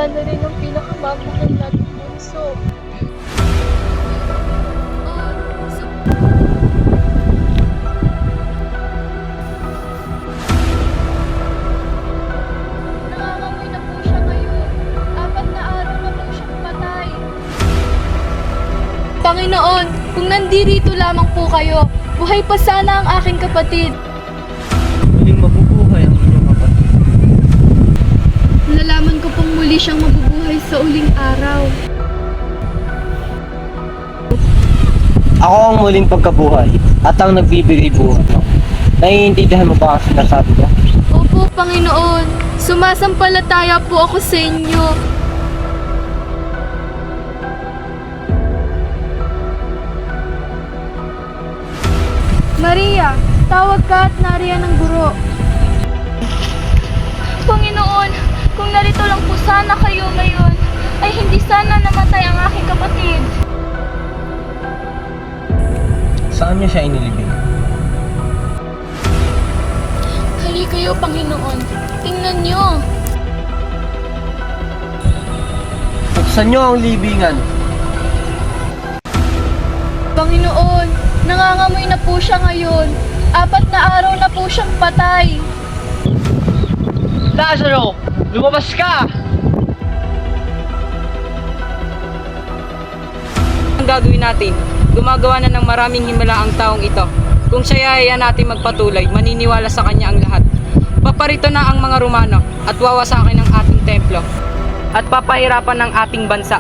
wala na rin ang pinakamamahal nating bunso. Nangangamoy na po siya ngayon. 4 na araw na po siyang patay. Panginoon, kung nandirito lamang po kayo, buhay pa sana ang aking kapatid. Muling mabubuhay ang inyong kapatid. Nalaman ko pong muli siyang mabubuhay sa uling araw. Ako ang muling pagkabuhay at ang nagbibigay buhay. Naiintindihan mo ba ang sinasabi ko? Opo, Panginoon. Sumasampalataya po ako sa inyo. Maria, tawag ka at nariyan ang guro. Panginoon, kung narito lang po sana kayo ngayon, ay hindi sana namatay ang aking kapatid. Saan niya siya inilibing? Hali kayo, Panginoon. Tingnan niyo. Buksan niyo ang libingan. Panginoon, nangangamoy na po siya ngayon. 4 na araw na po siyang patay. Lazaro! Lumabas ka! Ang gagawin natin? Gumagawa na ng maraming himala ang taong ito. Kung siya ay natin magpatuloy, maniniwala sa kanya ang lahat. Paparito na ang mga Romano at wawasakin ang ating templo at papahirapan ng ating bansa.